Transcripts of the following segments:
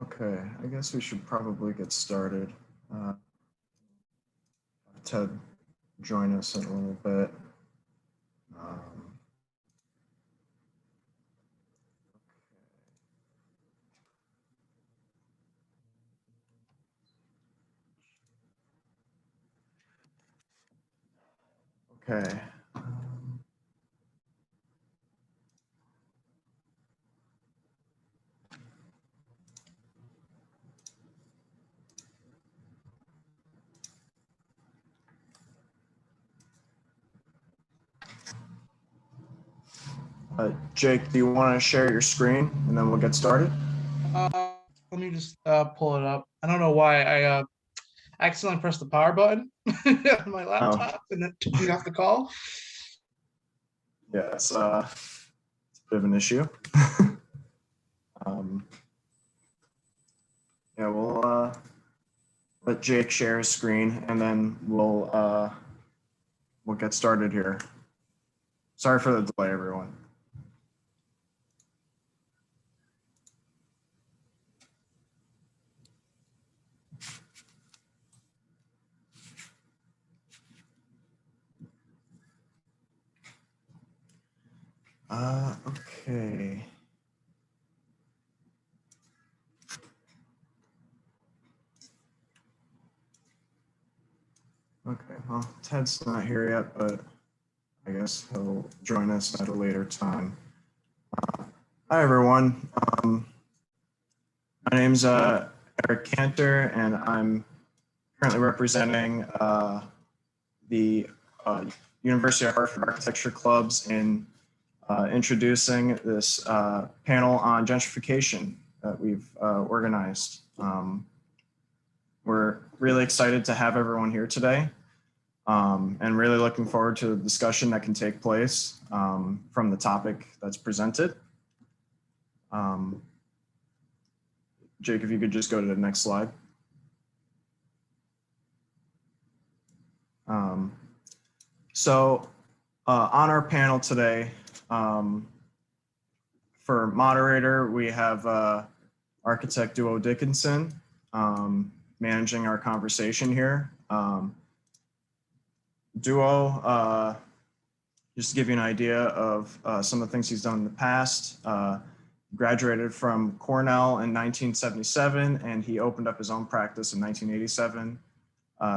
Okay, I guess we should probably get started. Uh, Ted, join us in a little bit. Um, okay. Jake, do you want to share your screen and then we'll get started? Let me just pull it up. I don't know why I accidentally pressed the power button on my Oh, laptop and it took me off the call. yeah, it's a bit of an issue. um, yeah, we'll let Jake share his screen and then we'll get started here. Sorry for the delay, everyone. Okay. Okay, well, Ted's not here yet, but I guess he'll join us at a later time. Hi, everyone. My name's Eric Cantor, and I'm currently representing the University of Hartford Architecture Clubs in introducing this panel on gentrification that we've organized. We're really excited to have everyone here today and really looking forward to the discussion that can take place from the topic that's presented. Jake, if you could just go to the next slide. So on our panel today, for moderator, we have architect Duo Dickinson managing our conversation here. Duo, just to give you an idea of some of the things he's done in the past, graduated from Cornell in 1977, and he opened up his own practice in 1987.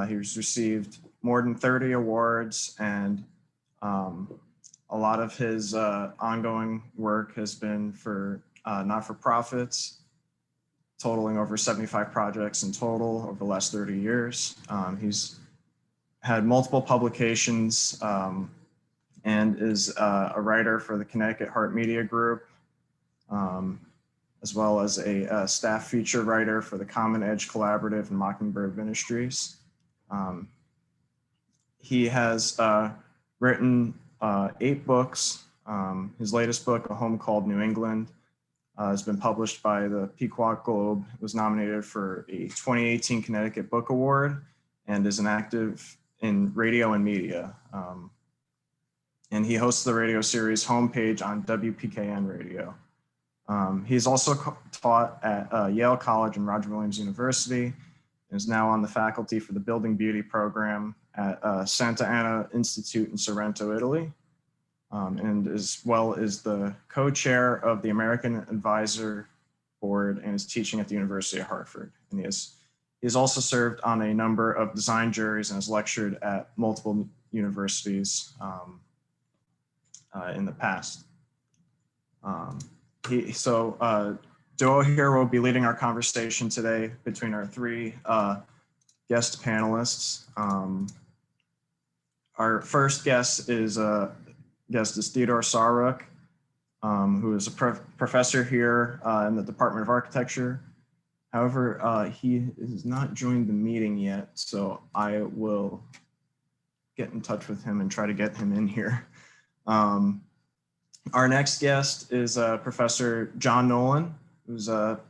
He's received more than 30 awards, and a lot of his ongoing work has been for not-for-profits, totaling over 75 projects in total over the last 30 years. He's had multiple publications and is a writer for the Connecticut Heart Media Group, as well as a staff feature writer for the Common Edge Collaborative and Mockingbird Ministries. He has written 8 books. His latest book, A Home Called New England, has been published by the Pequot Globe. It was nominated for a 2018 Connecticut Book Award and is an active in radio and media. And he hosts the radio series Homepage on WPKN Radio. He's also taught at Yale College and Roger Williams University, and is now on the faculty for the Building Beauty program at Santa Ana Institute in Sorrento, Italy, and as well as the co-chair of the American Advisor Board and is teaching at the University of Hartford. And he has also served on a number of design juries and has lectured at multiple universities in the past. Duo here will be leading our conversation today between our 3 guest panelists. Our first guest is Theodore Saruk, who is a professor here in the Department of Architecture. However, he has not joined the meeting yet, so I will get in touch with him and try to get him in here. Our next guest is Professor John Nolan, who's a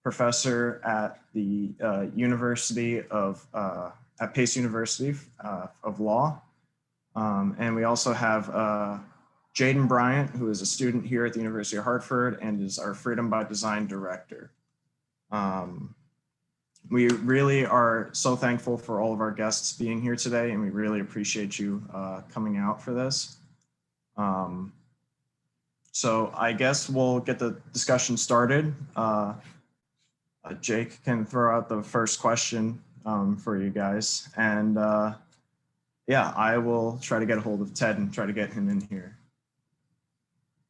professor at the University of, at Pace University of Law. And we also have Jaden Bryant, who is a student here at the University of Hartford and is our Freedom by Design director. We really are so thankful for all of our guests being here today, and we really appreciate you coming out for this. So I guess we'll get the discussion started. Jake can throw out the first question for you guys. And yeah, I will try to get a hold of Ted and try to get him in here.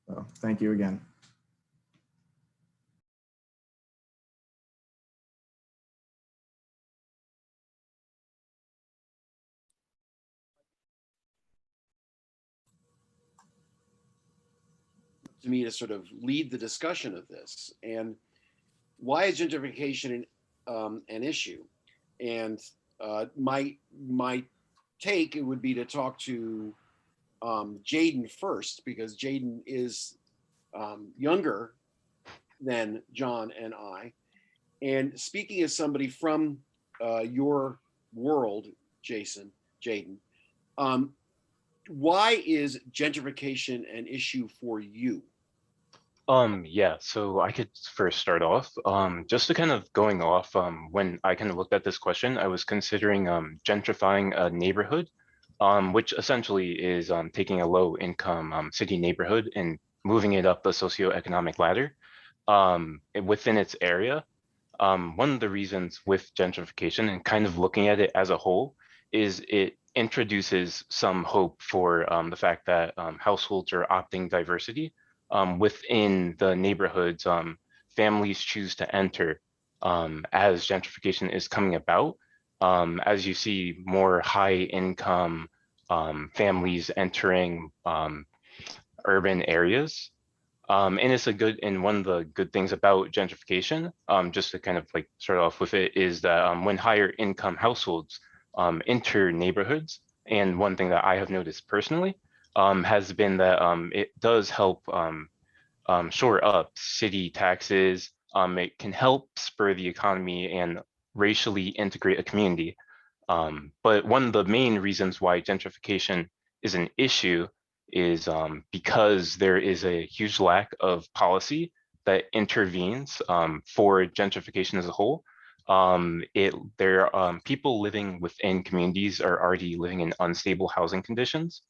So thank you again. To me to sort of lead the discussion of this. And why is gentrification an issue? And my take, it would be to talk to Jaden first, because Jaden is younger than John and I. And speaking as somebody from your world, Jaden, why is gentrification an issue for you? Yeah, so I could first start off, just to kind of going off, when I kind of looked at this question, I was considering gentrifying a neighborhood, which essentially is taking a low income city neighborhood and moving it up the socioeconomic ladder within its area. One of the reasons with gentrification and kind of looking at it as a whole is it introduces some hope for the fact that households are opting diversity within the neighborhoods families choose to enter as gentrification is coming about. As you see more high income families entering urban areas. And it's a good, and one of the good things about gentrification, just to kind of like start off with it, is that when higher income households enter neighborhoods, and one thing that I have noticed personally has been that it does help shore up city taxes. It can help spur the economy and racially integrate a community. But one of the main reasons why gentrification is an issue is because there is a huge lack of policy that intervenes for gentrification as a whole. People living within communities are already living in unstable housing conditions,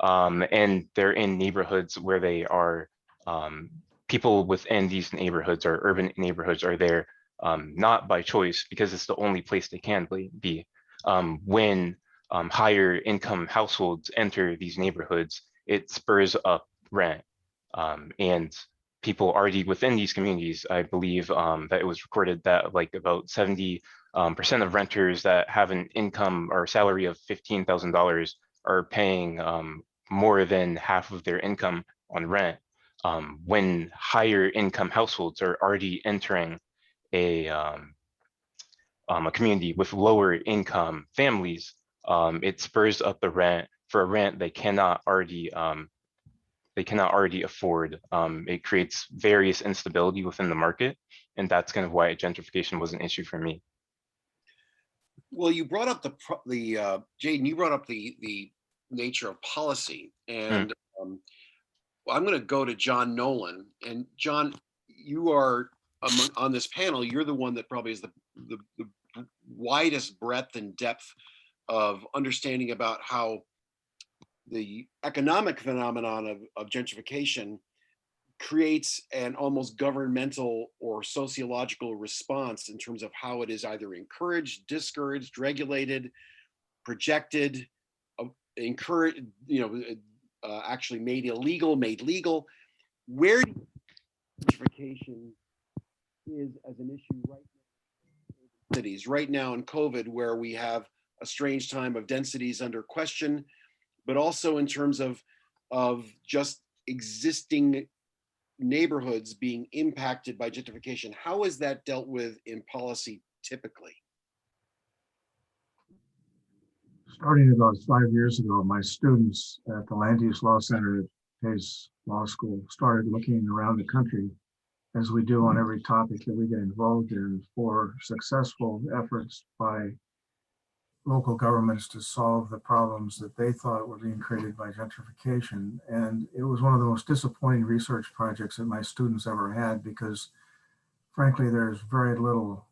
and they're in neighborhoods where they are people within these neighborhoods or urban neighborhoods are there not by choice because it's the only place they can be. When higher income households enter these neighborhoods, it spurs up rent. And people already within these communities, I believe that it was recorded that like about 70% of renters that have an income or salary of $15,000 are paying more than half of their income on rent. When higher income households are already entering a community with lower income families, it spurs up the rent for a rent they cannot already afford. It creates various instability within the market, and that's kind of why gentrification was an issue for me. Well, you brought up Jaden. You brought up the nature of policy, and I'm going to go to John Nolan. And John, you are on this panel. You're the one that probably is the widest breadth and depth of understanding about how the economic phenomenon of gentrification creates an almost governmental or sociological response in terms of how it is either encouraged, discouraged, regulated, projected, encouraged, actually made illegal, made legal. Where do you think gentrification is as an issue right now in cities, right now in COVID, where we have a strange time of densities under question, but also in terms of just existing neighborhoods being impacted by gentrification? How is that dealt with in policy typically? Starting about 5 years ago, my students at the Land Use Law Center at Pace Law School started looking around the country, as we do on every topic that we get involved in, for successful efforts by local governments to solve the problems that they thought were being created by gentrification. And it was one of the most disappointing research projects that my students ever had, because frankly, there's very little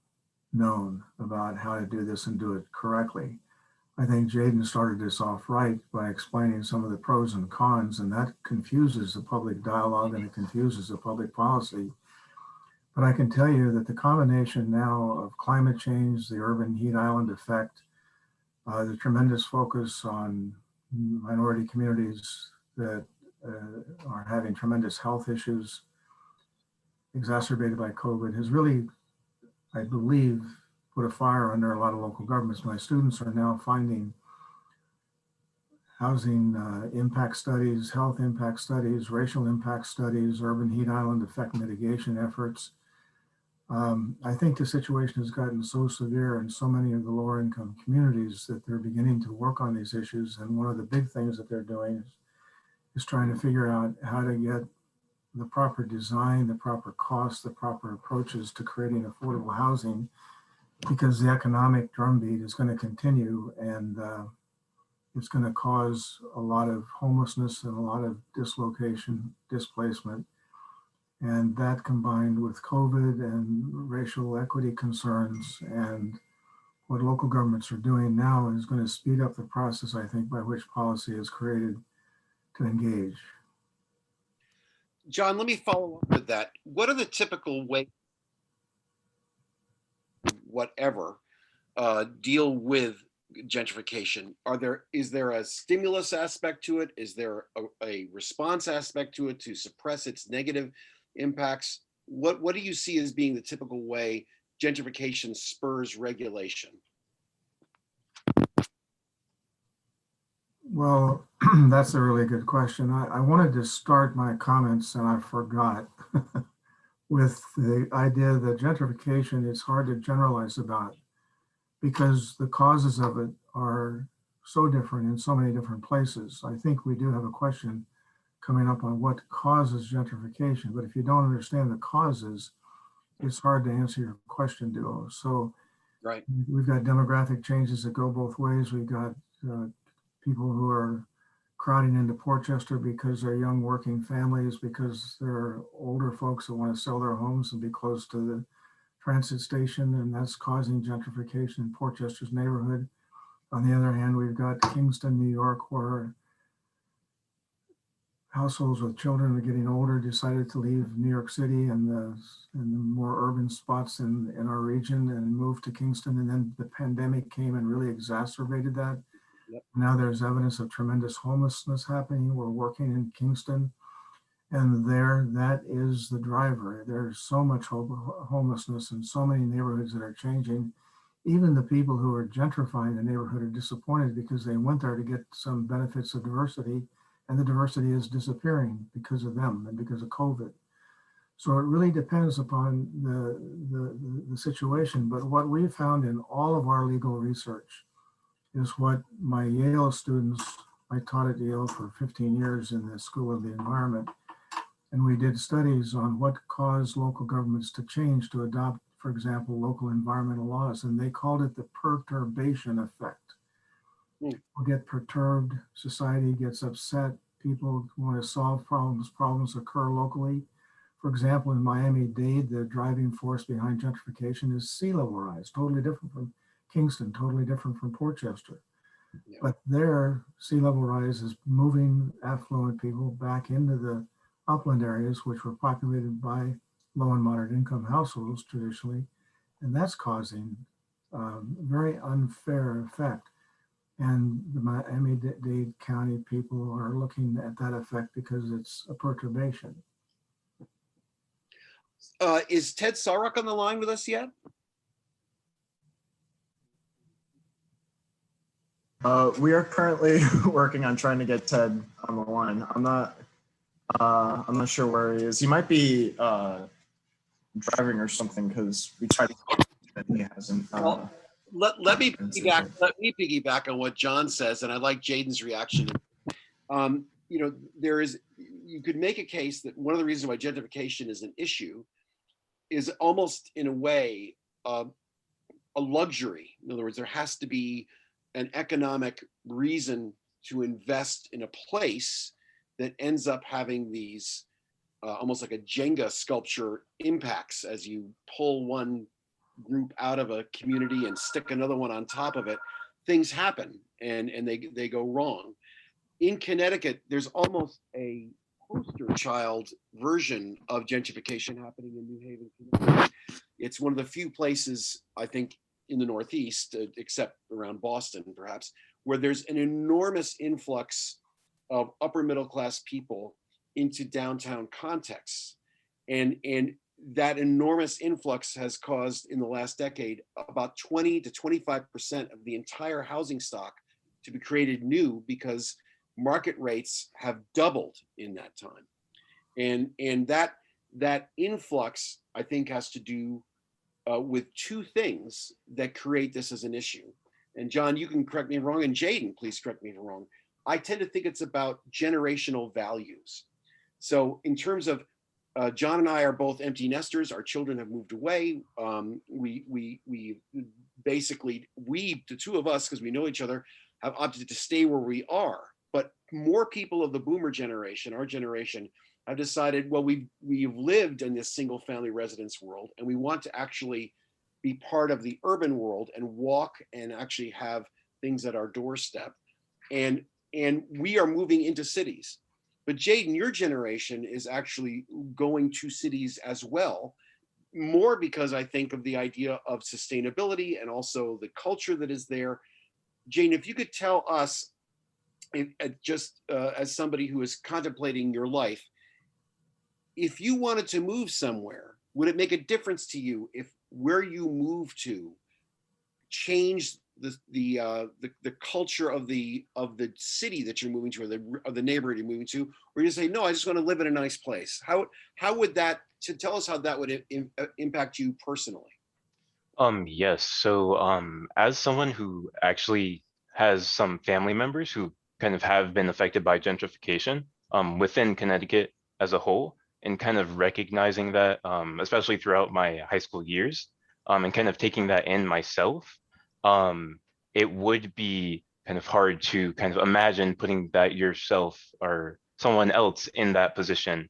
known about how to do this and do it correctly. I think Jaden started this off right by explaining some of the pros and cons, and that confuses the public dialogue and it confuses the public policy. But I can tell you that the combination now of climate change, the urban heat island effect, the tremendous focus on minority communities that are having tremendous health issues exacerbated by COVID has really, I believe, put a fire under a lot of local governments. My students are now finding housing impact studies, health impact studies, racial impact studies, urban heat island effect mitigation efforts. I think the situation has gotten so severe in so many of the lower income communities that they're beginning to work on these issues. And one of the big things that they're doing is trying to figure out how to get the proper design, the proper cost, the proper approaches to creating affordable housing, because the economic drumbeat is going to continue, and it's going to cause a lot of homelessness and a lot of dislocation, displacement. And that combined with COVID and racial equity concerns and what local governments are doing now is going to speed up the process, I think, by which policy is created to engage. John, let me follow up with that. What are the typical ways, whatever, deal with gentrification? Is there a stimulus aspect to it? Is there a response aspect to it to suppress its negative impacts? What do you see as being the typical way gentrification spurs regulation? Well, that's a really good question. I wanted to start my comments and I forgot with the idea that gentrification is hard to generalize about because the causes of it are so different in so many different places. I think we do have a question coming up on what causes gentrification, but if you don't understand the causes, it's hard to answer your question, Duo. So right, we've got demographic changes that go both ways. We've got people who are crowding into Portchester because they're young working families, because they're older folks that want to sell their homes and be close to the transit station, and that's causing gentrification in Portchester's neighborhood. On the other hand, we've got Kingston, New York, where households with children are getting older decided to leave New York City and the more urban spots in our region and move to Kingston. And then the pandemic came and really exacerbated that. Yep. Now there's evidence of tremendous homelessness happening. We're working in Kingston, and that is the driver. There's so much homelessness in so many neighborhoods that are changing. Even the people who are gentrifying the neighborhood are disappointed because they went there to get some benefits of diversity, and the diversity is disappearing because of them and because of COVID. So it really depends upon the situation. But what we found in all of our legal research is what my Yale students, I taught at Yale for 15 years in the School of the Environment, and we did studies on what caused local governments to change to adopt, for example, local environmental laws, and they called it the perturbation effect. People get perturbed, society gets upset, people want to solve problems, problems occur locally. For example, in Miami-Dade, the driving force behind gentrification is sea level rise, totally different from Kingston, totally different from Portchester. Yeah. But there, sea level rise is moving affluent people back into the upland areas, which were populated by low and moderate income households traditionally, and that's causing very unfair effect. And the Miami-Dade County people are looking at that effect because it's a perturbation. Is Ted Saruk on the line with us yet? We are currently working on trying to get Ted on the line. I'm not sure where he is. He might be driving or something because we tried to call him and he hasn't. Well, let me piggyback on what John says, and I like Jaden's reaction. You know, you could make a case that one of the reasons why gentrification is an issue is almost in a way a luxury. In other words, there has to be an economic reason to invest in a place that ends up having these almost like a Jenga sculpture impacts as you pull one group out of a community and stick another one on top of it. Things happen and they go wrong. In Connecticut, there's almost a poster child version of gentrification happening in New Haven, Connecticut. It's one of the few places, I think, in the Northeast, except around Boston, perhaps, where there's an enormous influx of upper middle class people into downtown contexts. And that enormous influx has caused in the last decade about 20 to 25% of the entire housing stock to be created new, because market rates have doubled in that time. And that influx, I think, has to do with two things that create this as an issue. And John, you can correct me if I'm wrong, and Jaden, please correct me if I'm wrong. I tend to think it's about generational values. So in terms of John and I are both empty nesters. Our children have moved away. We basically, the two of us, because we know each other, have opted to stay where we are. But more people of the boomer generation, our generation, have decided, well, we've lived in this single family residence world, and we want to actually be part of the urban world and walk and actually have things at our doorstep. And we are moving into cities. But Jaden, your generation is actually going to cities as well, more because I think of the idea of sustainability and also the culture that is there. Jaden, if you could tell us, as somebody who is contemplating your life, if you wanted to move somewhere, would it make a difference to you if where you move to changed the culture of the city that you're moving to, or of the neighborhood you're moving to, or you say, no, I just want to live in a nice place? How would that, to tell us how that would impact you personally? Yes. So as someone who actually has some family members who kind of have been affected by gentrification within Connecticut as a whole, and kind of recognizing that, especially throughout my high school years, and kind of taking that in myself, it would be kind of hard to kind of imagine putting that yourself or someone else in that position,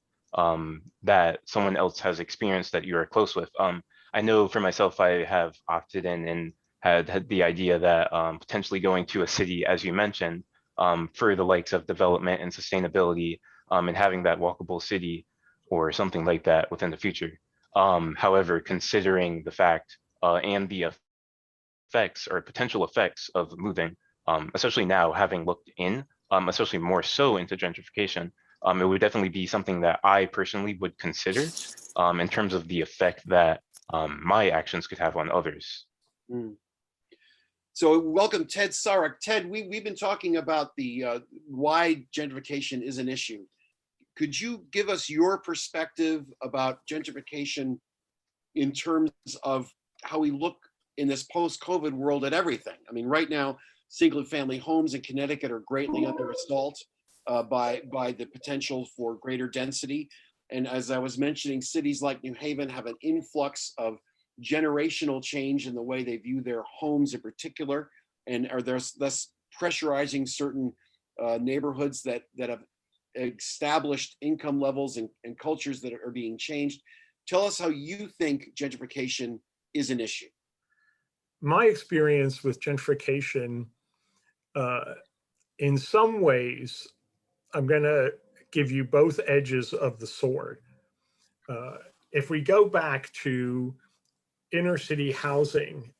that someone else has experienced that you are close with. I know for myself, I have opted in and had the idea that potentially going to a city, as you mentioned, for the likes of development and sustainability, and having that walkable city or something like that within the future. However, considering the fact and the effects or potential effects of moving, especially now having looked in, especially more so into gentrification, it would definitely be something that I personally would consider in terms of the effect that my actions could have on others. Mm. So welcome, Ted Sarek. Ted, we've been talking about the why gentrification is an issue. Could you give us your perspective about gentrification in terms of how we look in this post-COVID world at everything? I mean, right now, single-family homes in Connecticut are greatly under assault by the potential for greater density. And as I was mentioning, cities like New Haven have an influx of generational change in the way they view their homes in particular, and are thus pressurizing certain neighborhoods that have established income levels and cultures that are being changed. Tell us how you think gentrification is an issue. My experience with gentrification, in some ways, I'm going to give you both edges of the sword. If we go back to inner city housing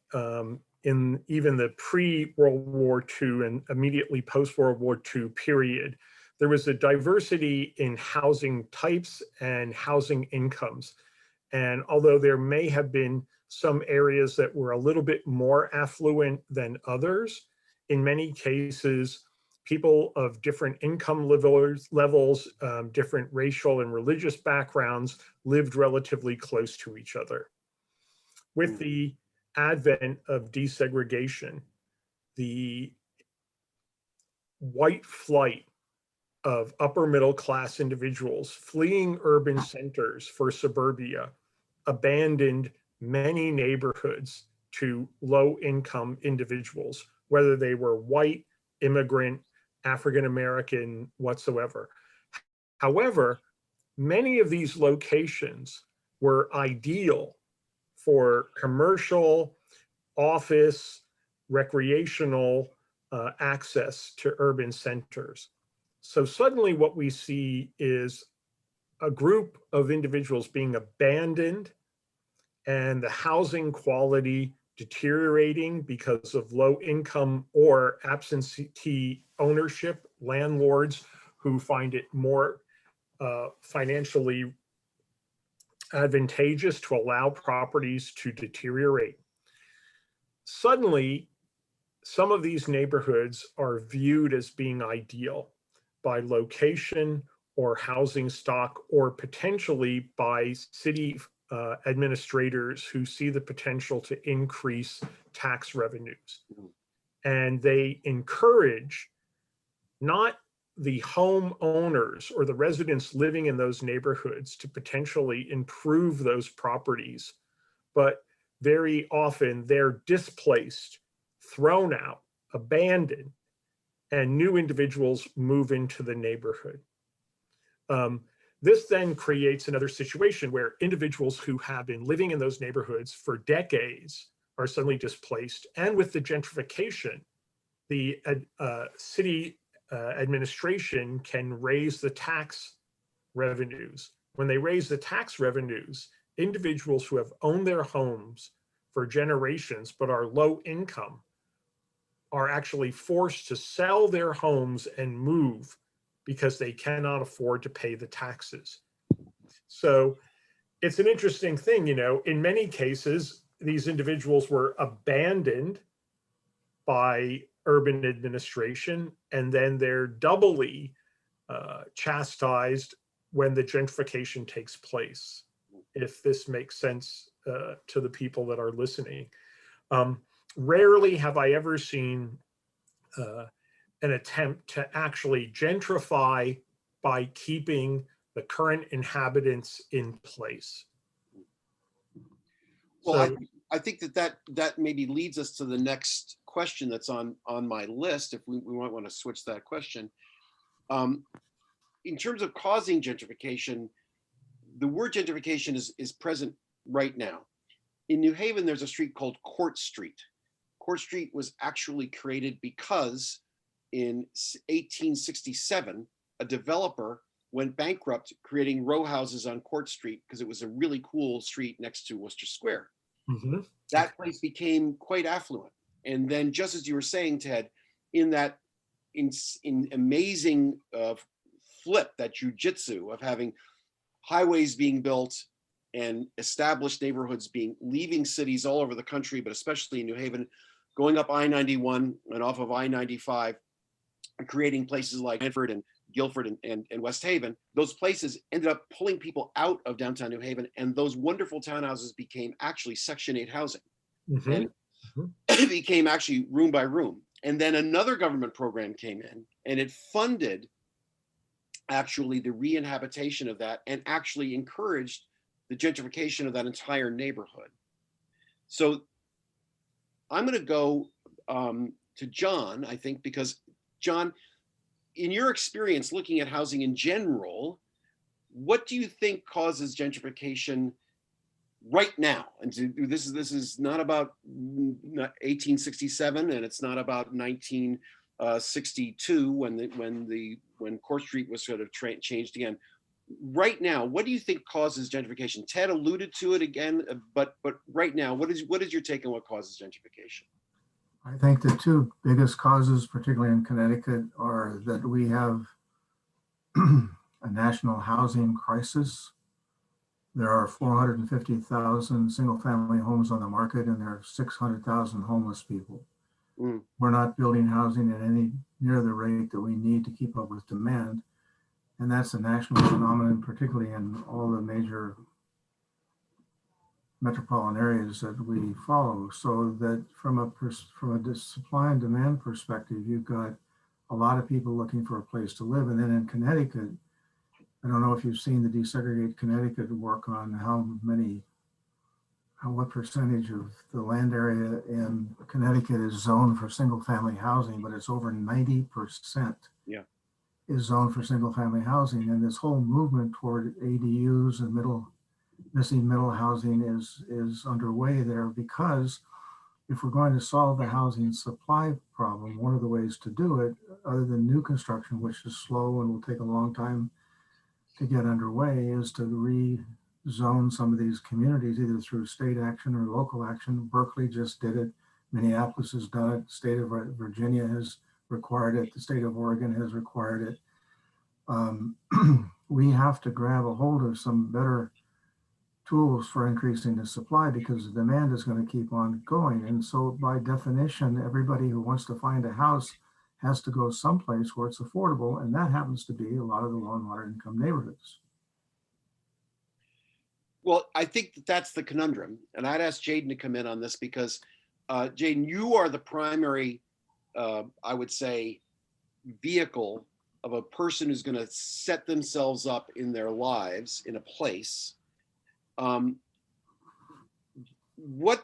in even the pre-World War II and immediately post-World War II period, there was a diversity in housing types and housing incomes. And although there may have been some areas that were a little bit more affluent than others, in many cases, people of different income levels, different racial and religious backgrounds lived relatively close to each other. With the advent of desegregation, the white flight of upper middle class individuals fleeing urban centers for suburbia abandoned many neighborhoods to low income individuals, whether they were white, immigrant, African American, whatsoever. However, many of these locations were ideal for commercial, office, recreational access to urban centers. So suddenly what we see is a group of individuals being abandoned and the housing quality deteriorating because of low income or absentee ownership, landlords who find it more financially advantageous to allow properties to deteriorate. Suddenly, some of these neighborhoods are viewed as being ideal by location or housing stock, or potentially by city administrators who see the potential to increase tax revenues. And they encourage not the homeowners or the residents living in those neighborhoods to potentially improve those properties, but very often they're displaced, thrown out, abandoned, and new individuals move into the neighborhood. This then creates another situation where individuals who have been living in those neighborhoods for decades are suddenly displaced. And with the gentrification, the city administration can raise the tax revenues. When they raise the tax revenues, individuals who have owned their homes for generations but are low income are actually forced to sell their homes and move because they cannot afford to pay the taxes. So it's an interesting thing, you know, in many cases, these individuals were abandoned by urban administration, and then they're doubly chastised when the gentrification takes place, if this makes sense to the people that are listening. Rarely have I ever seen an attempt to actually gentrify by keeping the current inhabitants in place. Well, So, I think that maybe leads us to the next question that's on my list, if we might want to switch that question. In terms of causing gentrification, the word gentrification is present right now. In New Haven, there's a street called Court Street. Court Street was actually created because in 1867, a developer went bankrupt creating row houses on Court Street because it was a really cool street next to Worcester Square. That place became quite affluent. And then, just as you were saying, Ted, in that in amazing flip, that jujitsu of having highways being built and established neighborhoods leaving cities all over the country, but especially in New Haven, going up I-91 and off of I-95, and creating places like Hartford and Guilford and West Haven. Those places ended up pulling people out of downtown New Haven, and those wonderful townhouses became actually Section 8 housing. And it became actually room by room. And then another government program came in, and it funded actually the re-inhabitation of that and actually encouraged the gentrification of that entire neighborhood. So I'm going to go to John, I think, because John, in your experience looking at housing in general, what do you think causes gentrification right now? And this is not about 1867, and it's not about 1962 when Court Street was sort of changed again. Right now, what do you think causes gentrification? Ted alluded to it again, but right now, what is your take on what causes gentrification? I think the two biggest causes, particularly in Connecticut, are that we have a national housing crisis. There are 450,000 single-family homes on the market, and there are 600,000 homeless people. We're not building housing at any near the rate that we need to keep up with demand. And that's a national phenomenon, particularly in all the major metropolitan areas that we follow. So that from a supply and demand perspective, you've got a lot of people looking for a place to live. And then in Connecticut, I don't know if you've seen the Desegregate Connecticut work on what percentage of the land area in Connecticut is zoned for single family housing, but it's over 90%. Yeah. is zoned for single family housing. And this whole movement toward ADUs and missing middle housing is underway there, because if we're going to solve the housing supply problem, one of the ways to do it, other than new construction, which is slow and will take a long time to get underway, is to rezone some of these communities, either through state action or local action. Berkeley just did it. Minneapolis has done it. The state of Virginia has required it. The state of Oregon has required it. We have to grab a hold of some better tools for increasing the supply, because the demand is going to keep on going. And so by definition, everybody who wants to find a house has to go someplace where it's affordable. And that happens to be a lot of the low and moderate income neighborhoods. Well, I think that's the conundrum. And I'd ask Jaden to come in on this because, Jaden, you are the primary, I would say, vehicle of a person who's going to set themselves up in their lives in a place. What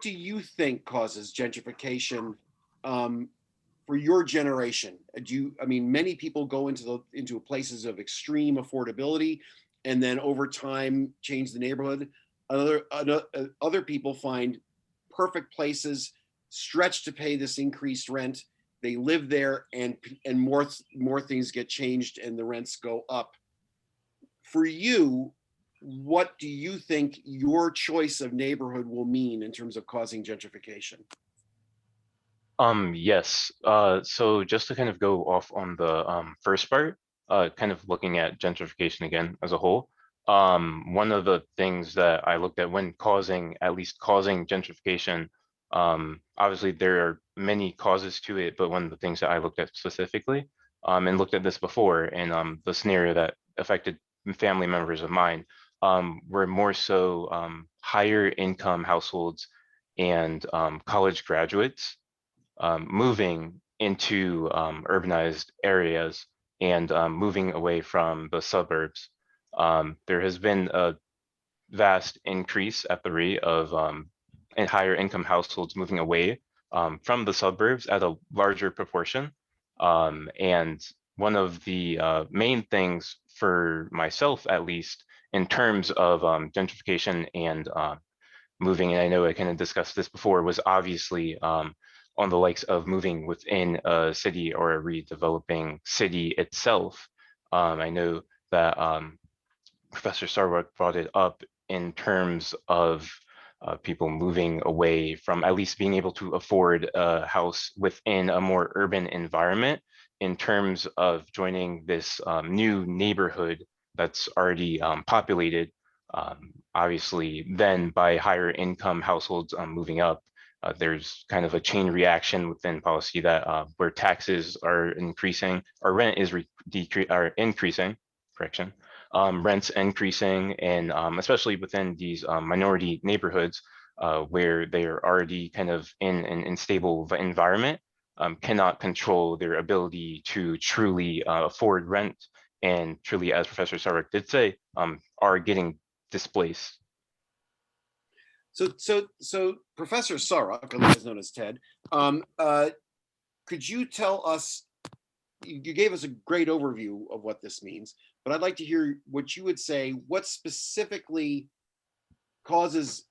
do you think causes gentrification for your generation? I mean, many people go into places of extreme affordability, and then over time change the neighborhood. Other people find perfect places, stretch to pay this increased rent. They live there, and more things get changed, and the rents go up. For you, what do you think your choice of neighborhood will mean in terms of causing gentrification? Yes. So just to kind of go off on the first part, kind of looking at gentrification again as a whole. One of the things that I looked at when causing gentrification, obviously there are many causes to it, but one of the things that I looked at specifically, and looked at this before, and the scenario that affected family members of mine, were more so higher income households and college graduates moving into urbanized areas and moving away from the suburbs. There has been a vast increase at the rate of and higher income households moving away from the suburbs at a larger proportion. And one of the main things for myself, at least, in terms of gentrification and moving, and I know I kind of discussed this before, was obviously on the likes of moving within a city or a redeveloping city itself. I know that Professor Sarwark brought it up in terms of people moving away from at least being able to afford a house within a more urban environment, in terms of joining this new neighborhood that's already populated, obviously then by higher income households moving up. There's kind of a chain reaction within policy that where taxes are increasing, or rent is increasing, correction, rents increasing, and especially within these minority neighborhoods where they are already kind of in an unstable environment, cannot control their ability to truly afford rent, and truly, as Professor Sarek did say, are getting displaced. So Professor Sarek, otherwise known as Ted, could you tell us, you gave us a great overview of what this means, but I'd like to hear what you would say, what specifically causes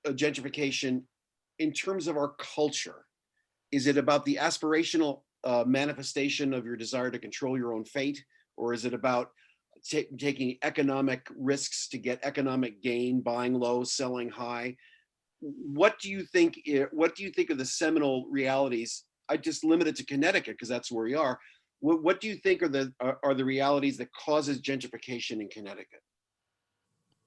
a gentrification in terms of our culture? Is it about the aspirational manifestation of your desire to control your own fate? Or is it about taking economic risks to get economic gain, buying low, selling high? What do you think of the seminal realities? I just limit it to Connecticut because that's where we are. What do you think are the realities that causes gentrification in Connecticut?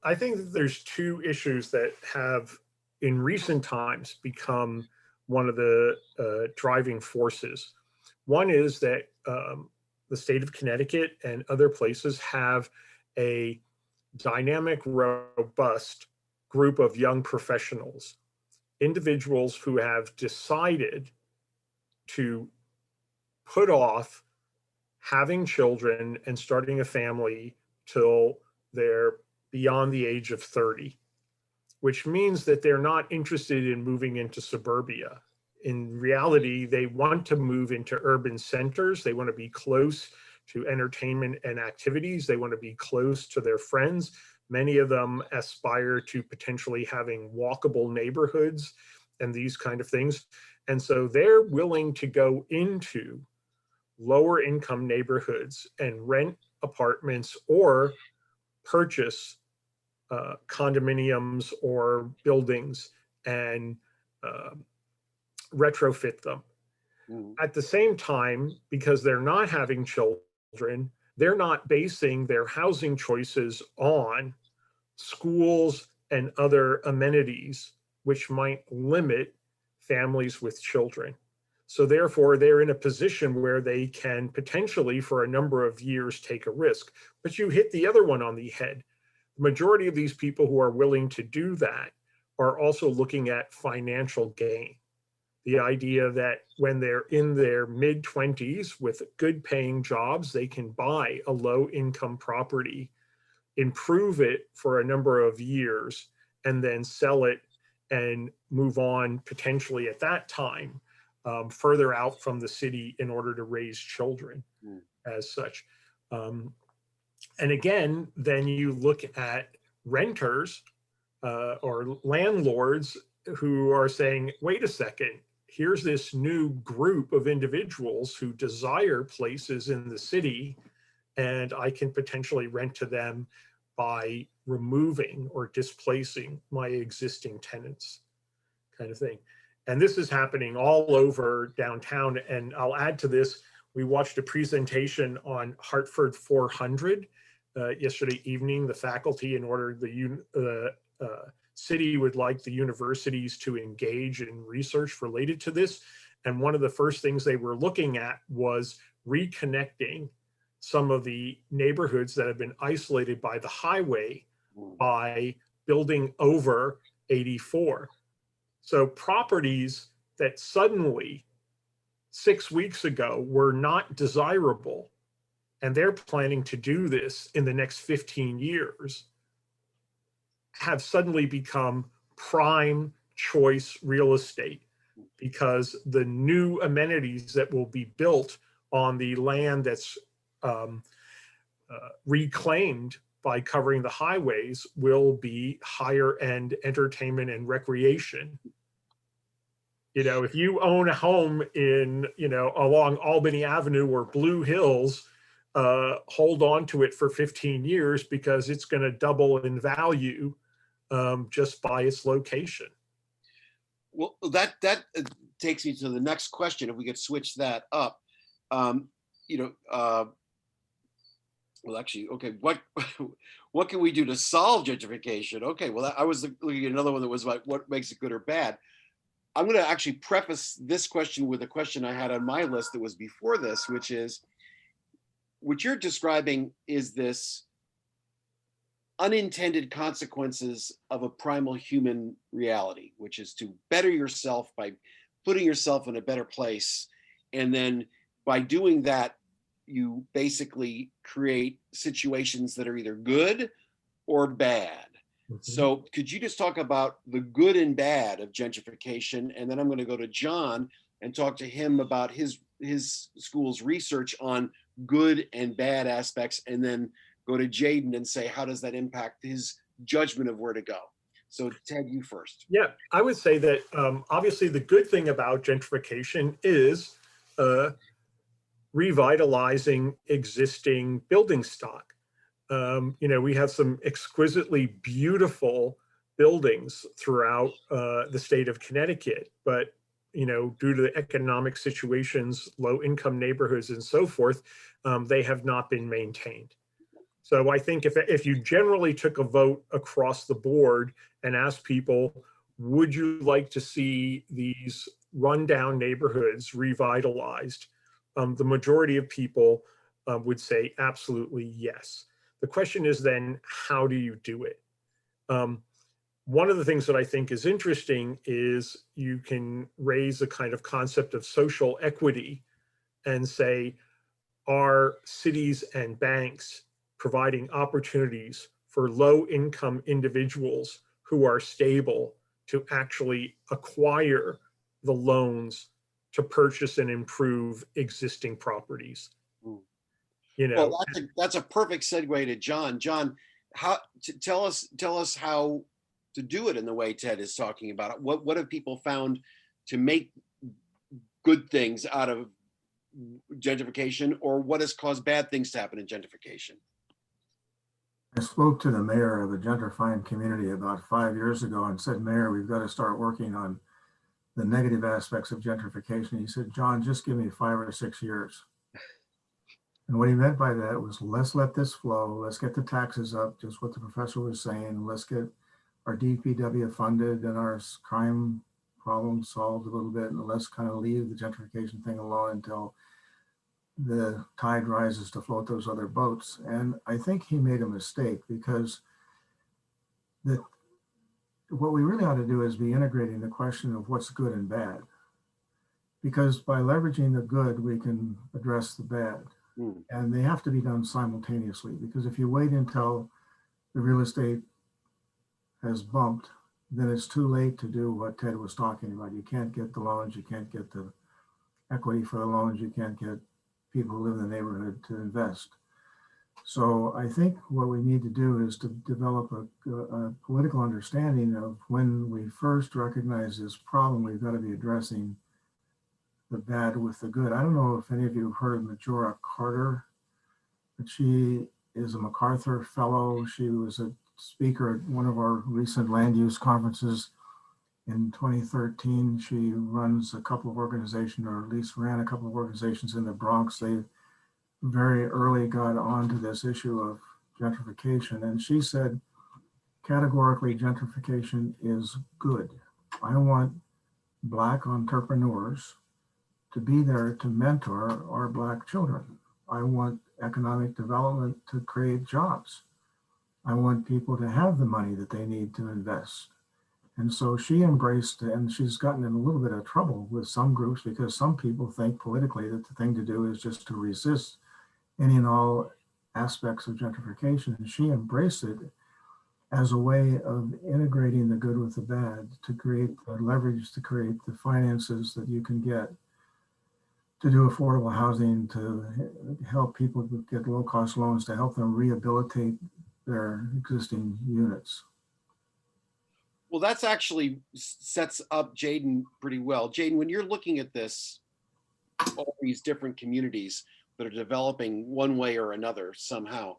I think that there's two issues that have in recent times become one of the driving forces. One is that the state of Connecticut and other places have a dynamic, robust group of young professionals, individuals who have decided to put off having children and starting a family till they're beyond the age of 30, which means that they're not interested in moving into suburbia. In reality, they want to move into urban centers. They want to be close to entertainment and activities. They want to be close to their friends. Many of them aspire to potentially having walkable neighborhoods and these kind of things. And so they're willing to go into lower income neighborhoods and rent apartments or purchase condominiums or buildings and retrofit them. At the same time, because they're not having children, they're not basing their housing choices on schools and other amenities, which might limit families with children. So therefore, they're in a position where they can potentially, for a number of years, take a risk. But you hit the other one on the head. The majority of these people who are willing to do that are also looking at financial gain. The idea that when they're in their mid-20s with good paying jobs, they can buy a low income property, improve it for a number of years, and then sell it and move on potentially at that time further out from the city in order to raise children as such. And again, then you look at renters or landlords who are saying, wait a second, here's this new group of individuals who desire places in the city, and I can potentially rent to them by removing or displacing my existing tenants, kind of thing. And this is happening all over downtown. And I'll add to this, we watched a presentation on Hartford 400 yesterday evening. The faculty, in order the city would like the universities to engage in research related to this. And one of the first things they were looking at was reconnecting some of the neighborhoods that have been isolated by the highway by building over 84. So properties that suddenly 6 weeks ago were not desirable, and they're planning to do this in the next 15 years, have suddenly become prime choice real estate because the new amenities that will be built on the land that's reclaimed by covering the highways will be higher end entertainment and recreation. You know, if you own a home in, you know, along Albany Avenue or Blue Hills, hold on to it for 15 years because it's going to double in value just by its location. Well, that takes me to the next question. If we could switch that up, well, actually, okay, what can we do to solve gentrification? Okay, well, I was looking at another one that was like, what makes it good or bad? I'm going to actually preface this question with a question I had on my list that was before this, which is, what you're describing is this unintended consequences of a primal human reality, which is to better yourself by putting yourself in a better place. And then by doing that, you basically create situations that are either good or bad. Mm-hmm. So could you just talk about the good and bad of gentrification? And then I'm going to go to John and talk to him about his school's research on good and bad aspects, and then go to Jaden and say, how does that impact his judgment of where to go? So Ted, you first. Yeah, I would say that obviously the good thing about gentrification is revitalizing existing building stock. We have some exquisitely beautiful buildings throughout the state of Connecticut, but due to the economic situations, low income neighborhoods and so forth, they have not been maintained. So I think if you generally took a vote across the board and asked people, would you like to see these rundown neighborhoods revitalized? The majority of people would say absolutely yes. The question is then, how do you do it? One of the things that I think is interesting is you can raise a kind of concept of social equity and say, are cities and banks providing opportunities for low-income individuals who are stable to actually acquire the loans to purchase and improve existing properties? you know. Well, that's a perfect segue to John. John, tell us how to do it in the way Ted is talking about it. What have people found to make good things out of gentrification, or what has caused bad things to happen in gentrification? I spoke to the mayor of a gentrifying community about 5 years ago and said, Mayor, we've got to start working on the negative aspects of gentrification. He said, John, just give me 5 or 6 years. And what he meant by that was, let's let this flow. Let's get the taxes up, just what the professor was saying. Let's get our DPW funded and our crime problem solved a little bit. And let's kind of leave the gentrification thing alone until the tide rises to float those other boats. And I think he made a mistake, because what we really ought to do is be integrating the question of what's good and bad. Because by leveraging the good, we can address the bad. And they have to be done simultaneously, because if you wait until the real estate has bumped, then it's too late to do what Ted was talking about. You can't get the loans, you can't get the equity for the loans, you can't get people who live in the neighborhood to invest. So I think what we need to do is to develop a political understanding of, when we first recognize this problem, we've got to be addressing the bad with the good. I don't know if any of you have heard of Majora Carter, but she is a MacArthur Fellow. She was a speaker at one of our recent land use conferences in 2013. She runs a couple of organizations, or at least ran a couple of organizations in the Bronx. They very early got onto this issue of gentrification. And she said, categorically, gentrification is good. I want Black entrepreneurs to be there to mentor our Black children. I want economic development to create jobs. I want people to have the money that they need to invest. And so she embraced, and she's gotten in a little bit of trouble with some groups, because some people think politically that the thing to do is just to resist any and all aspects of gentrification. And she embraced it as a way of integrating the good with the bad, to create the leverage, to create the finances that you can get to do affordable housing, to help people get low-cost loans, to help them rehabilitate their existing units. Well, that's actually sets up Jaden pretty well. Jaden, when you're looking at this, all these different communities that are developing one way or another somehow,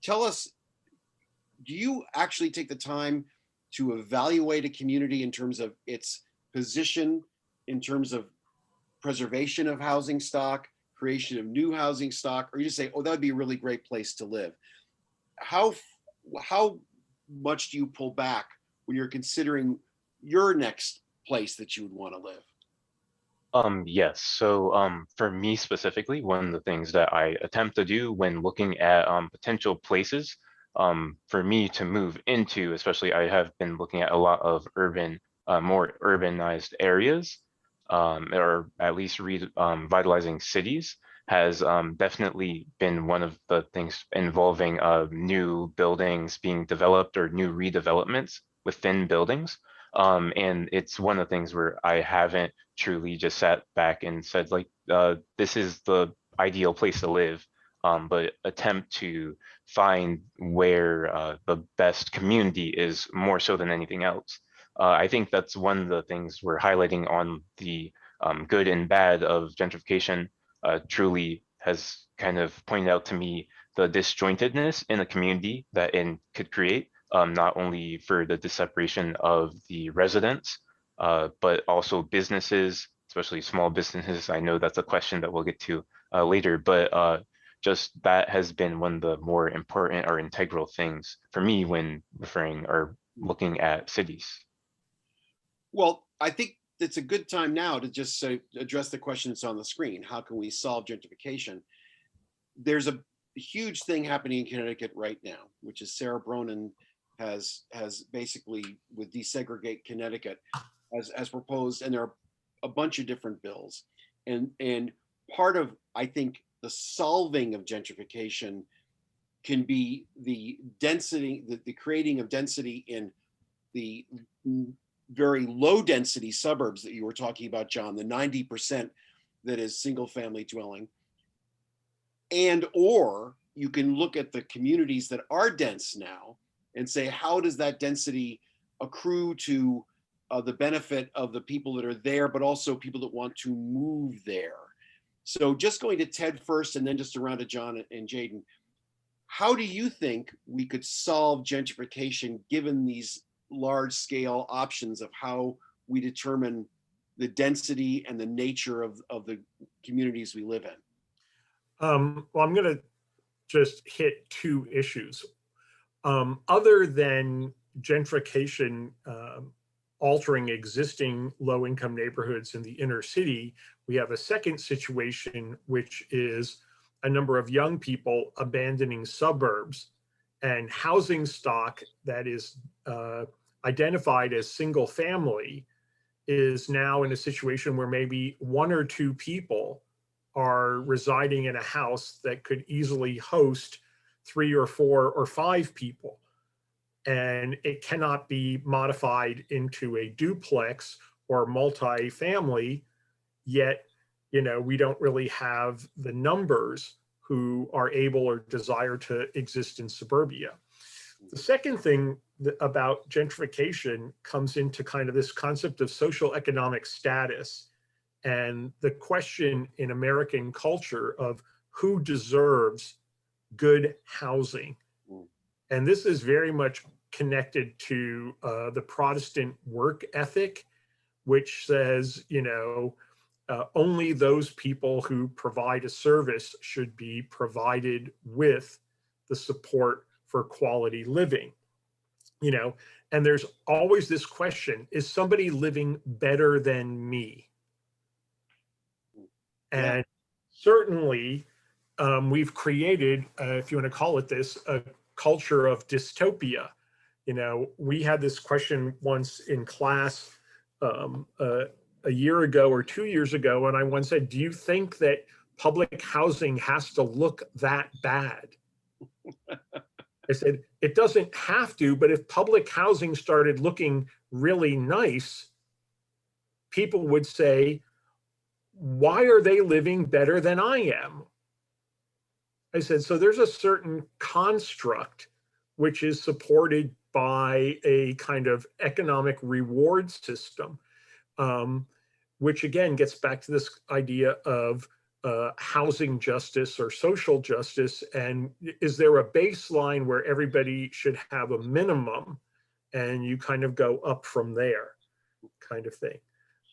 tell us, do you actually take the time to evaluate a community in terms of its position, in terms of preservation of housing stock, creation of new housing stock, or you just say, oh, that would be a really great place to live? How much do you pull back when you're considering your next place that you would want to live? Yes. So for me specifically, one of the things that I attempt to do when looking at potential places for me to move into, especially I have been looking at a lot of more urbanized areas, or at least revitalizing cities, has definitely been one of the things involving new buildings being developed or new redevelopments within buildings. And it's one of the things where I haven't truly just sat back and said, like, this is the ideal place to live, but attempt to find where the best community is more so than anything else. I think that's one of the things we're highlighting on the good and bad of gentrification. Truly has kind of pointed out to me the disjointedness in a community that it could create, not only for the separation of the residents, but also businesses, especially small businesses. I know that's a question that we'll get to later, but just that has been one of the more important or integral things for me when referring or looking at cities. Well, I think it's a good time now to just address the question that's on the screen. How can we solve gentrification? There's a huge thing happening in Connecticut right now, which is Sarah Bronin has basically, with Desegregate Connecticut, as proposed, and there are a bunch of different bills. And part of, I think, the solving of gentrification can be the density, the creating of density in the very low density suburbs that you were talking about, John, the 90% that is single family dwelling. And or you can look at the communities that are dense now and say, how does that density accrue to the benefit of the people that are there, but also people that want to move there? So just going to Ted first and then just around to John and Jaden. How do you think we could solve gentrification given these large scale options of how we determine the density and the nature of the communities we live in? Well, I'm going to just hit two issues. Other than gentrification altering existing low-income neighborhoods in the inner city, we have a second situation, which is a number of young people abandoning suburbs, and housing stock that is identified as single family is now in a situation where maybe one or two people are residing in a house that could easily host 3 or 4 or 5 people. And it cannot be modified into a duplex or multi-family, yet, you know, we don't really have the numbers who are able or desire to exist in suburbia. The second thing about gentrification comes into kind of this concept of social economic status and the question in American culture of who deserves good housing. And this is very much connected to the Protestant work ethic, which says, you know, only those people who provide a service should be provided with the support for quality living. You know, and there's always this question, is somebody living better than me? And certainly we've created, if you want to call it this, a culture of dystopia. You know, we had this question once in class a year ago or 2 years ago, and I once said, do you think that public housing has to look that bad? I said, it doesn't have to, but if public housing started looking really nice, people would say, why are they living better than I am? I said, so there's a certain construct which is supported by a kind of economic reward system, which again gets back to this idea of housing justice or social justice. And is there a baseline where everybody should have a minimum and you kind of go up from there, kind of thing.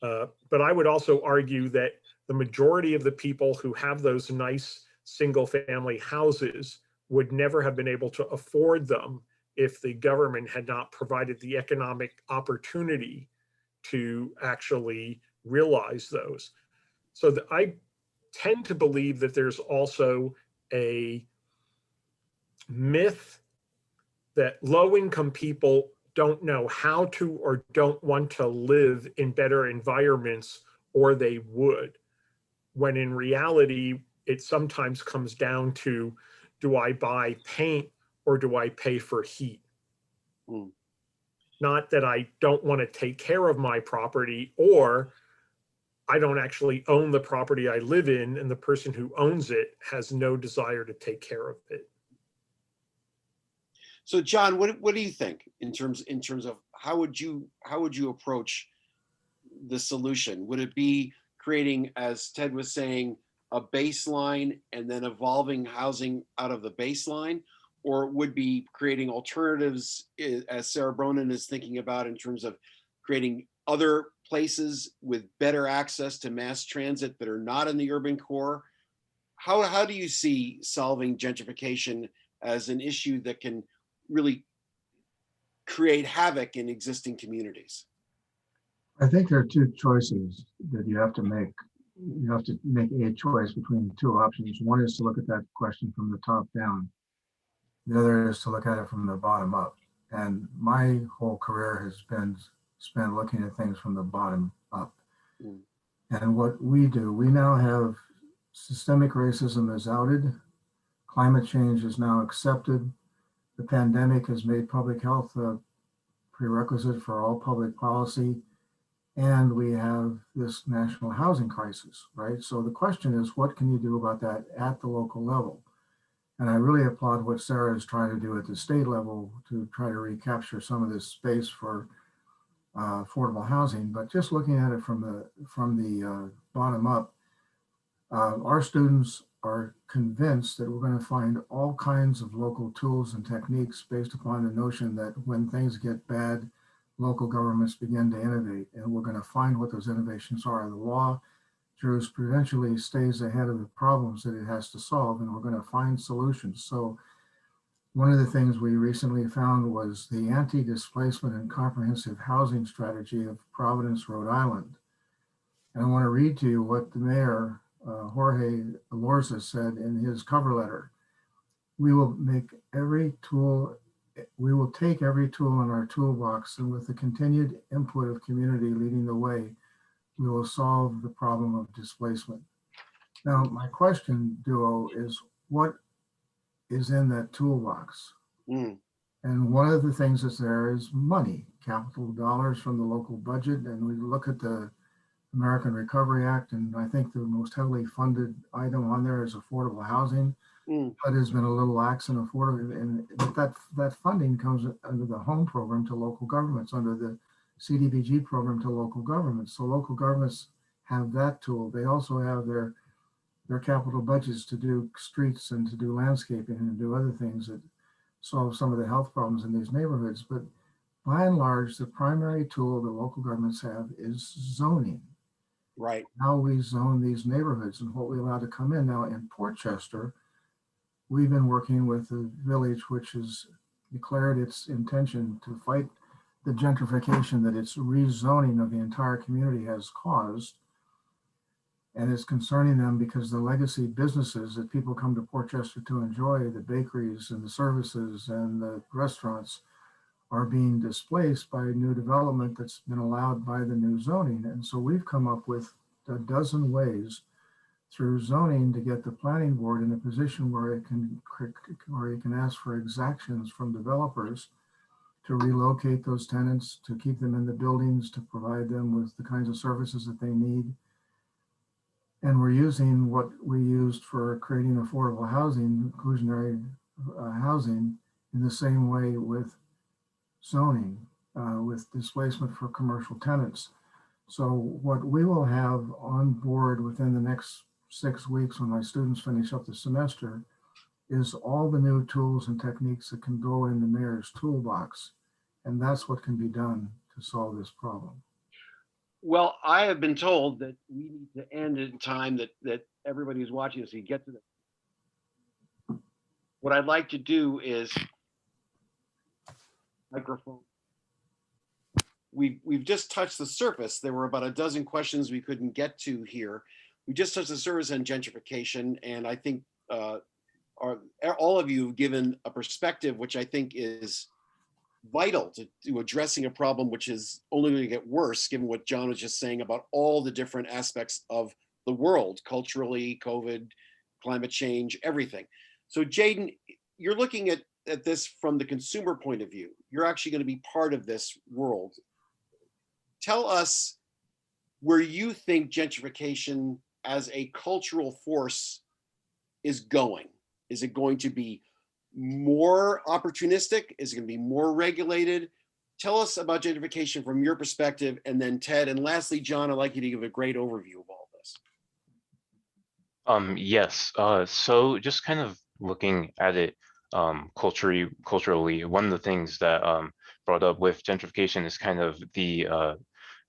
But I would also argue that the majority of the people who have those nice single family houses would never have been able to afford them if the government had not provided the economic opportunity to actually realize those. So I tend to believe that there's also a myth that low-income people don't know how to or don't want to live in better environments, or they would, when in reality, it sometimes comes down to, do I buy paint or do I pay for heat? Not that I don't want to take care of my property, or I don't actually own the property I live in, and the person who owns it has no desire to take care of it. So, John, what do you think in terms of how would you approach the solution? Would it be creating, as Ted was saying, a baseline and then evolving housing out of the baseline, or would be creating alternatives, as Sarah Bronin is thinking about, in terms of creating other places with better access to mass transit that are not in the urban core? How do you see solving gentrification as an issue that can really create havoc in existing communities? I think there are two choices that you have to make. You have to make a choice between two options. One is to look at that question from the top down. The other is to look at it from the bottom up. And my whole career has been spent looking at things from the bottom up. And what we do, we now have systemic racism is outed. Climate change is now accepted. The pandemic has made public health a prerequisite for all public policy. and we have this national housing crisis, right? So the question is, what can you do about that at the local level? And I really applaud what Sarah is trying to do at the state level to try to recapture some of this space for affordable housing. But just looking at it from the bottom up, our students are convinced that we're going to find all kinds of local tools and techniques based upon the notion that when things get bad, local governments begin to innovate, and we're going to find what those innovations are. The law jurisprudentially stays ahead of the problems that it has to solve, and we're going to find solutions. So one of the things we recently found was the anti-displacement and comprehensive housing strategy of Providence, Rhode Island. And I want to read to you what the mayor, Jorge Lorza, said in his cover letter. We will take every tool in our toolbox, and with the continued input of community leading the way, we will solve the problem of displacement. Now, my question, Duo, is what is in that toolbox? Mm. And one of the things that's there is money, capital dollars from the local budget. And we look at the American Recovery Act, and I think the most heavily funded item on there is affordable housing. But has been a little lax in affordable, and that funding comes under the home program to local governments, under the CDBG program to local governments. So local governments have that tool. They also have their capital budgets to do streets and to do landscaping and do other things that solve some of the health problems in these neighborhoods. But by and large, the primary tool that local governments have is zoning. Right. How we zone these neighborhoods and what we allow to come in. Now in Portchester, we've been working with the village, which has declared its intention to fight the gentrification that its rezoning of the entire community has caused. And it's concerning them because the legacy businesses that people come to Portchester to enjoy, the bakeries and the services and the restaurants, are being displaced by new development that's been allowed by the new zoning. And so we've come up with a dozen ways through zoning to get the planning board in a position where it can ask for exactions from developers to relocate those tenants, to keep them in the buildings, to provide them with the kinds of services that they need. And we're using what we used for creating affordable housing, inclusionary housing, in the same way with zoning, with displacement for commercial tenants. So what we will have on board within the next 6 weeks when my students finish up the semester is all the new tools and techniques that can go in the mayor's toolbox. And that's what can be done to solve this problem. Well, I have been told that we need to end in time that everybody who's watching this, you get to the. What I'd like to do is microphone. We've just touched the surface. There were about a dozen questions we couldn't get to here. We just touched the surface on gentrification, and I think all of you have given a perspective which I think is vital to addressing a problem which is only going to get worse, given what John was just saying about all the different aspects of the world, culturally, COVID, climate change, everything. So Jaden, you're looking at this from the consumer point of view. You're actually going to be part of this world. Tell us where you think gentrification as a cultural force is going. Is it going to be more opportunistic? Is it going to be more regulated? Tell us about gentrification from your perspective, and then Ted, and lastly, John, I'd like you to give a great overview of all this. Yes. So just kind of looking at it culturally, one of the things that brought up with gentrification is kind of the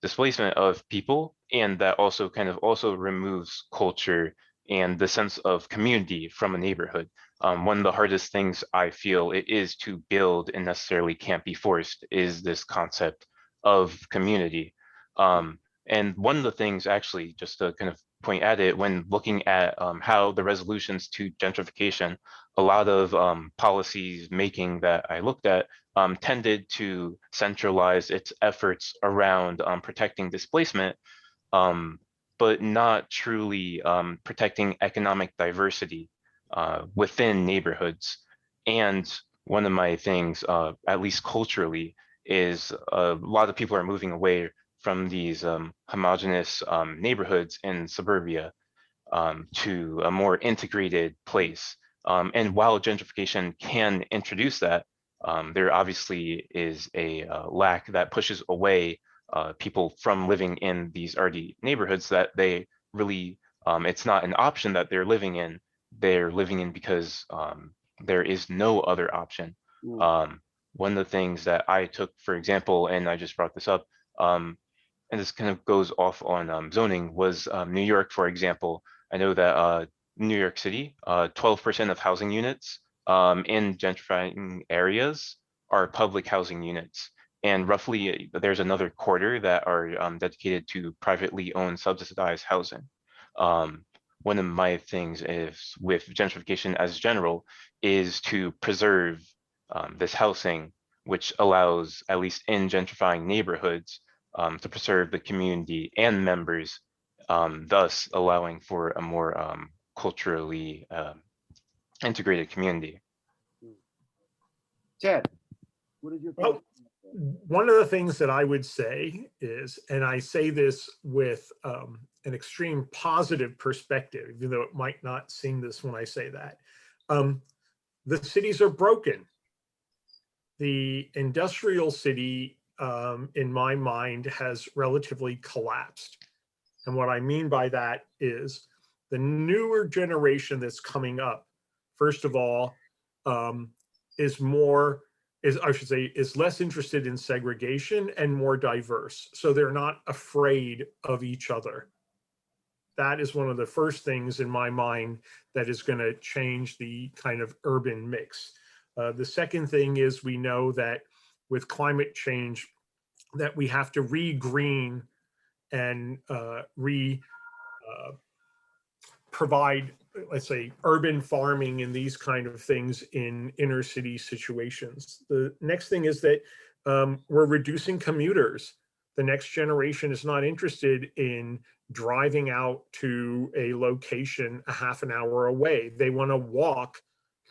displacement of people, and that also kind of also removes culture and the sense of community from a neighborhood. One of the hardest things I feel it is to build and necessarily can't be forced is this concept of community. And one of the things actually, just to kind of point at it, when looking at how the resolutions to gentrification, a lot of policies making that I looked at tended to centralize its efforts around protecting displacement, but not truly protecting economic diversity within neighborhoods. And one of my things, at least culturally, is a lot of people are moving away from these homogeneous neighborhoods in suburbia to a more integrated place. And while gentrification can introduce that, there obviously is a lack that pushes away people from living in these already neighborhoods that they really, it's not an option that they're living in. They're living in because there is no other option. One of the things that I took, for example, and I just brought this up, and this kind of goes off on zoning, was New York, for example. I know that New York City, 12% of housing units in gentrifying areas are public housing units. And roughly there's another quarter that are dedicated to privately owned subsidized housing. One of my things is with gentrification as general is to preserve this housing, which allows, at least in gentrifying neighborhoods, to preserve the community and members, thus allowing for a more culturally integrated community. Ted, what did your Well, thoughts? one of the things that I would say is, and I say this with an extreme positive perspective, even though it might not seem this when I say that, the cities are broken. The industrial city, in my mind, has relatively collapsed. And what I mean by that is the newer generation that's coming up, first of all, is less interested in segregation and more diverse. So they're not afraid of each other. That is one of the first things in my mind that is going to change the kind of urban mix. The second thing is we know that with climate change, that we have to re-green and provide, let's say, urban farming and these kind of things in inner city situations. The next thing is that we're reducing commuters. The next generation is not interested in driving out to a location a half an hour away. They want to walk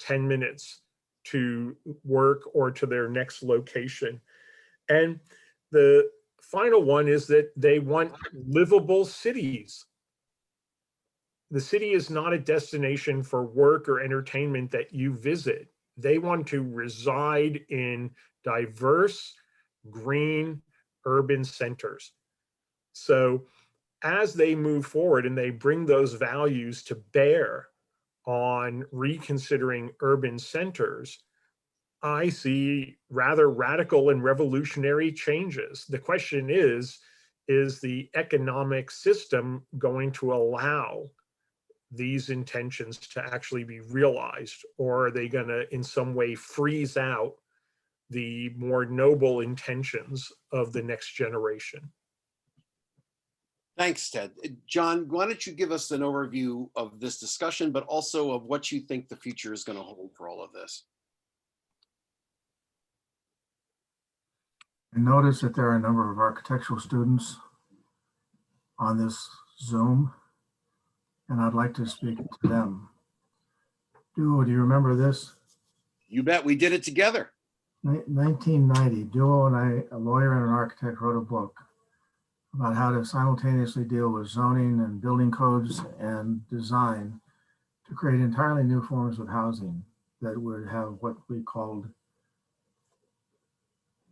10 minutes to work or to their next location. And the final one is that they want livable cities. The city is not a destination for work or entertainment that you visit. They want to reside in diverse, green, urban centers. So as they move forward and they bring those values to bear on reconsidering urban centers, I see rather radical and revolutionary changes. The question is the economic system going to allow these intentions to actually be realized, or are they going to in some way freeze out the more noble intentions of the next generation? Thanks, Ted. John, why don't you give us an overview of this discussion, but also of what you think the future is going to hold for all of this? I notice that there are a number of architectural students on this Zoom, and I'd like to speak to them. Duo, do you remember this? You bet, we did it together. 1990, Duo and I, a lawyer and an architect, wrote a book about how to simultaneously deal with zoning and building codes and design to create entirely new forms of housing that would have what we called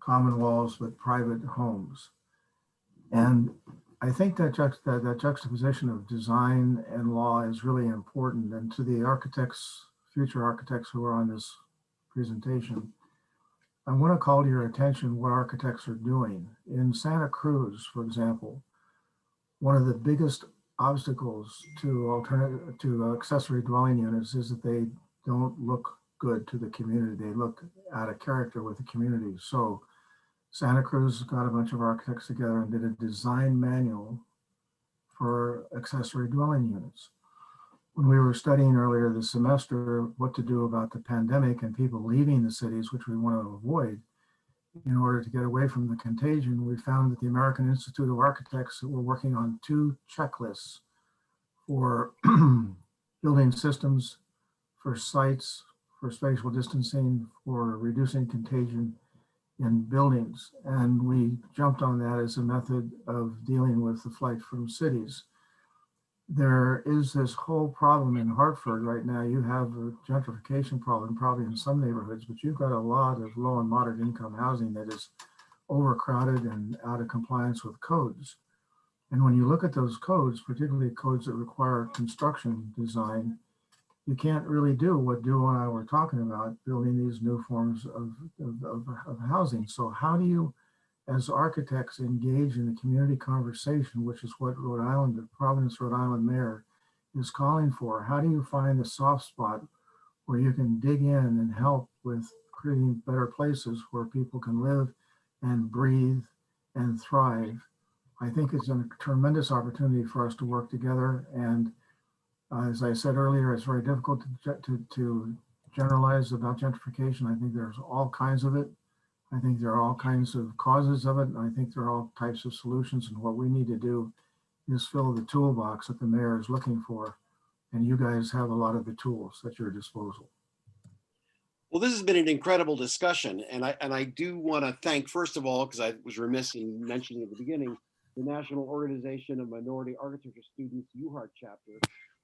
common walls with private homes. And I think that juxtaposition of design and law is really important. And to the architects, future architects who are on this presentation, I want to call to your attention what architects are doing. In Santa Cruz, for example, one of the biggest obstacles to accessory dwelling units is that they don't look good to the community. They look out of character with the community. So Santa Cruz got a bunch of architects together and did a design manual for accessory dwelling units. When we were studying earlier this semester what to do about the pandemic and people leaving the cities, which we want to avoid in order to get away from the contagion, we found that the American Institute of Architects were working on 2 checklists for building systems, for sites, for spatial distancing, for reducing contagion, in buildings. And we jumped on that as a method of dealing with the flight from cities. There is this whole problem in Hartford right now. You have a gentrification problem probably in some neighborhoods, but you've got a lot of low and moderate income housing that is overcrowded and out of compliance with codes. And when you look at those codes, particularly codes that require construction design, you can't really do what Duo and I were talking about, building these new forms of housing. So how do you, as architects, engage in the community conversation, which is what Rhode Island, the Providence, Rhode Island mayor is calling for? How do you find the soft spot where you can dig in and help with creating better places where people can live and breathe and thrive? I think it's a tremendous opportunity for us to work together. And as I said earlier, it's very difficult to generalize about gentrification. I think there's all kinds of it. I think there are all kinds of causes of it. And I think there are all types of solutions. And what we need to do is fill the toolbox that the mayor is looking for. And you guys have a lot of the tools at your disposal. Well, this has been an incredible discussion. And I do want to thank, first of all, because I was remiss in mentioning at the beginning, the National Organization of Minority Architecture Students UHART chapter,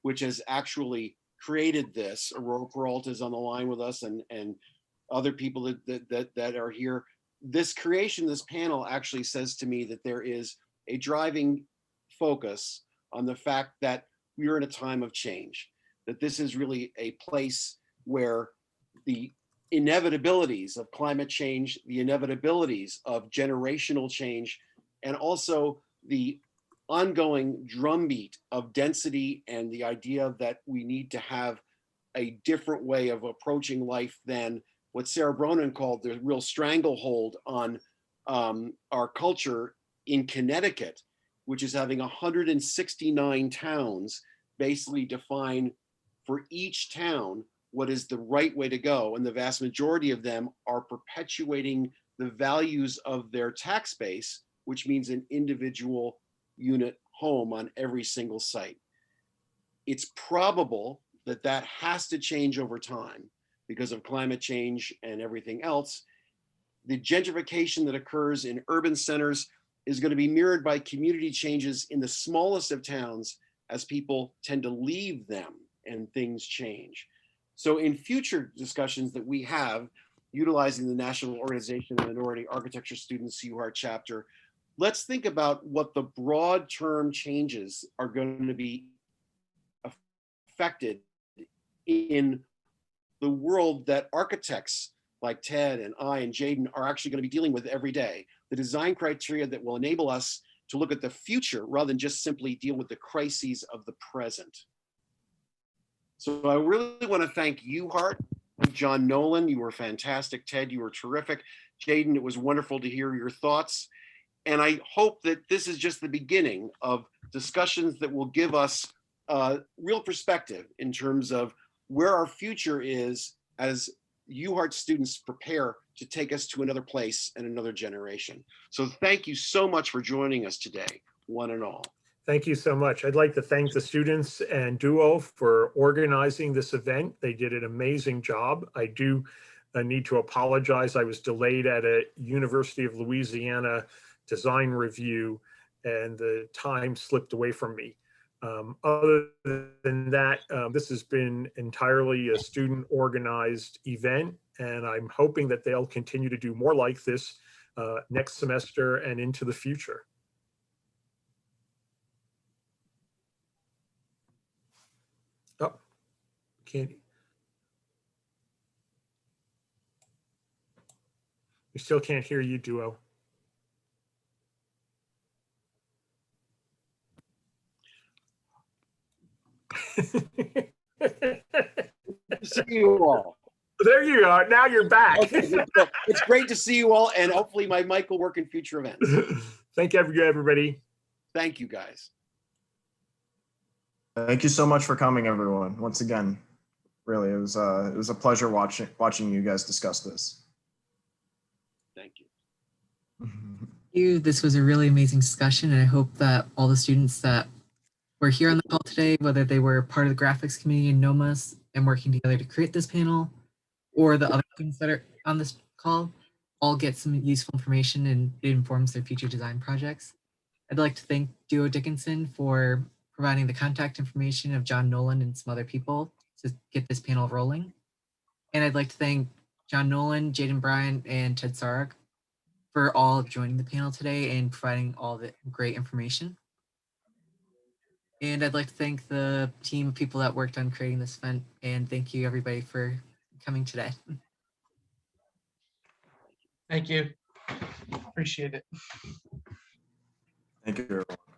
which has actually created this. Aurora Peralta is on the line with us, and other people that are here. This creation, this panel actually says to me that there is a driving focus on the fact that we are in a time of change, that this is really a place where the inevitabilities of climate change, the inevitabilities of generational change, and also the ongoing drumbeat of density and the idea that we need to have a different way of approaching life than what Sarah Bronin called the real stranglehold on our culture in Connecticut, which is having 169 towns basically define for each town what is the right way to go. And the vast majority of them are perpetuating the values of their tax base, which means an individual unit home on every single site. It's probable that that has to change over time because of climate change and everything else. The gentrification that occurs in urban centers is going to be mirrored by community changes in the smallest of towns as people tend to leave them and things change. So in future discussions that we have, utilizing the National Organization of Minority Architecture Students UHART chapter, let's think about what the broad term changes are going to be affected in the world that architects like Ted and I and Jaden are actually going to be dealing with every day. The design criteria that will enable us to look at the future rather than just simply deal with the crises of the present. So I really want to thank you, Hart, John Nolan. You were fantastic. Ted, you were terrific. Jaden, it was wonderful to hear your thoughts. And I hope that this is just the beginning of discussions that will give us real perspective in terms of where our future is as UHART students prepare to take us to another place and another generation. So thank you so much for joining us today, one and all. Thank you so much. I'd like to thank the students and Duo for organizing this event. They did an amazing job. I do need to apologize. I was delayed at a University of Louisiana design review and the time slipped away from me. Other than that, this has been entirely a student organized event, and I'm hoping that they'll continue to do more like this next semester and into the future. Oh, can't. We still can't hear you, Duo. See you all. There you are. Now you're back. Okay, it's great to see you all, and hopefully my mic will work in future events. Thank you, everybody. Thank you, guys. Thank you so much for coming, everyone. Once again, really, it was a pleasure watching you guys discuss this. Thank you. This was a really amazing discussion, and I hope that all the students that were here on the call today, whether they were part of the graphics community in NOMAS and working together to create this panel, or the other students that are on this call, all get some useful information and it informs their future design projects. I'd like to thank Duo Dickinson for providing the contact information of John Nolan and some other people to get this panel rolling. And I'd like to thank John Nolan, Jaden Bryant, and Ted Sarek for all joining the panel today and providing all the great information. And I'd like to thank the team of people that worked on creating this event, and thank you everybody for coming today. Thank you. Appreciate it. Thank you, everyone.